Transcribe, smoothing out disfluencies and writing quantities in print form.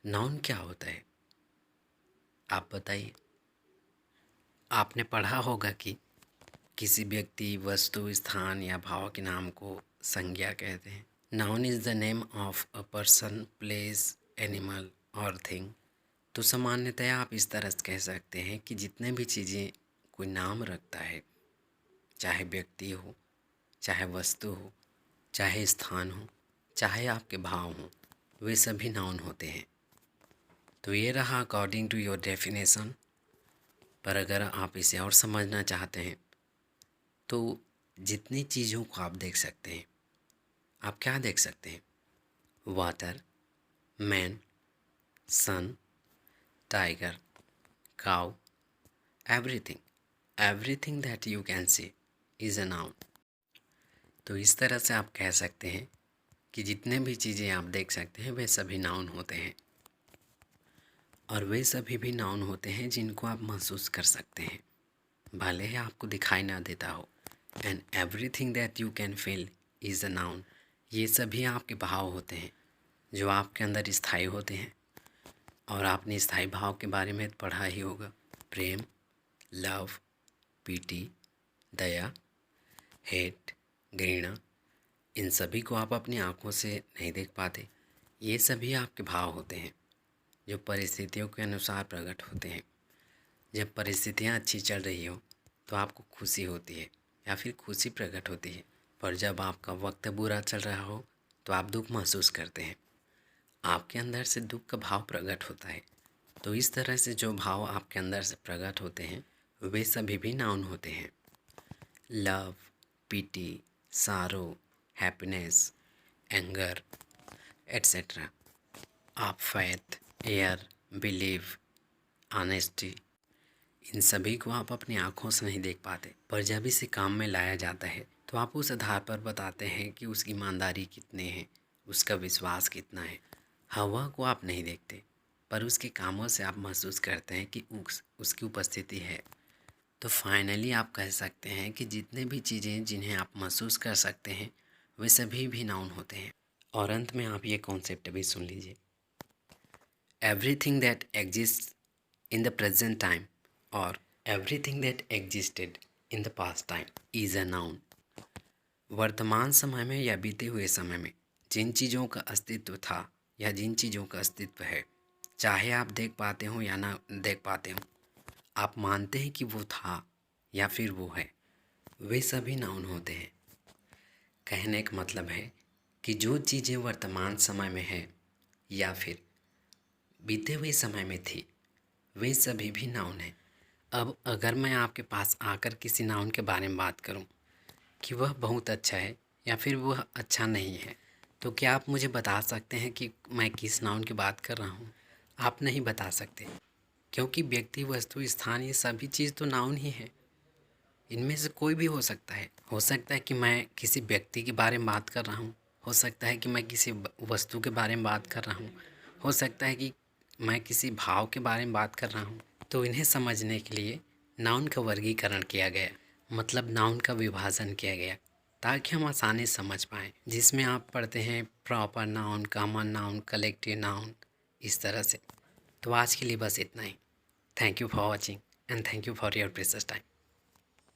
Noun क्या होता है? आप बताइए। आपने पढ़ा होगा कि किसी व्यक्ति, वस्तु, स्थान या भाव के नाम को संज्ञा कहते हैं। Noun is the name of a person, place, animal और थिंग। तो सामान्यतया आप इस तरह से कह सकते हैं कि जितने भी चीज़ें कोई नाम रखता है, चाहे व्यक्ति हो, चाहे वस्तु हो, चाहे स्थान हो, चाहे आपके भाव हों, वे सभी नाउन होते हैं। तो ये रहा अकॉर्डिंग टू योर डेफिनेशन। पर अगर आप इसे और समझना चाहते हैं तो जितनी चीज़ों को आप देख सकते हैं, आप क्या देख सकते हैं? Water, man, sun, tiger, cow, everything, everything that you can see is a noun. तो इस तरह से आप कह सकते हैं कि जितने भी चीज़ें आप देख सकते हैं वे सभी नाउन होते हैं, और वे सभी भी नाउन होते हैं जिनको आप महसूस कर सकते हैं, भले ही आपको दिखाई ना देता हो। And everything that you can feel is a noun. ये सभी आपके भाव होते हैं जो आपके अंदर स्थायी होते हैं, और आपने स्थायी भाव के बारे में पढ़ा ही होगा। प्रेम, लव, पीटी, दया, हेट, घृणा, इन सभी को आप अपनी आँखों से नहीं देख पाते। ये सभी आपके भाव होते हैं जो परिस्थितियों के अनुसार प्रकट होते हैं। जब परिस्थितियाँ अच्छी चल रही हो तो आपको खुशी होती है या फिर खुशी प्रकट होती है, पर जब आपका वक्त बुरा चल रहा हो तो आप दुख महसूस करते हैं। आपके अंदर से दुख का भाव प्रकट होता है। तो इस तरह से जो भाव आपके अंदर से प्रकट होते हैं वे सभी भी नाउन होते हैं। लव, पिटी, सारो, हैप्पीनेस, एंगर, एट्सेट्रा। आप फैथ, एयर, बिलीव, ऑनेस्टी, इन सभी को आप अपनी आँखों से नहीं देख पाते, पर जब इसे काम में लाया जाता है तो आप उस आधार पर बताते हैं कि उसकी ईमानदारी कितनी है, उसका विश्वास कितना है। हवा को आप नहीं देखते, पर उसके कामों से आप महसूस करते हैं कि उसकी उपस्थिति है। तो फाइनली आप कह सकते हैं कि जितने भी चीज़ें जिन्हें आप महसूस कर सकते हैं वे सभी भी नाउन होते हैं। और अंत में आप ये कॉन्सेप्ट भी सुन लीजिए। Everything that exist in the present time or everything that existed in the past time is a noun। वर्तमान समय में या बीते हुए समय में जिन चीज़ों का अस्तित्व था या जिन चीज़ों का अस्तित्व है, चाहे आप देख पाते हो या ना देख पाते हो, आप मानते हैं कि वो था या फिर वो है, वे सभी नाउन होते हैं। कहने का मतलब है कि जो चीज़ें वर्तमान समय में है या फिर बीते हुए समय में थी वे सभी भी नाउन हैं। अब अगर मैं आपके पास आकर किसी नाउन के बारे में बात करूं कि वह बहुत अच्छा है या फिर वह अच्छा नहीं है, तो क्या आप मुझे बता सकते हैं कि मैं किस नाउन की बात कर रहा हूं? आप नहीं बता सकते, क्योंकि व्यक्ति, वस्तु, स्थान, ये सभी चीज़ तो नाउन ही है। इनमें से कोई भी हो सकता है। हो सकता है कि मैं किसी व्यक्ति के बारे में बात कर रहा हूँ, हो सकता है कि मैं किसी वस्तु के बारे में बात कर रहा हूँ, हो सकता है कि मैं किसी भाव के बारे में बात कर रहा हूँ। तो इन्हें समझने के लिए नाउन का वर्गीकरण किया गया, मतलब नाउन का विभाजन किया गया, ताकि हम आसानी से समझ पाएँ। जिसमें आप पढ़ते हैं proper noun, common noun, collective noun, इस तरह से। तो आज के लिए बस इतना ही। Thank you for watching and thank you for your precious time.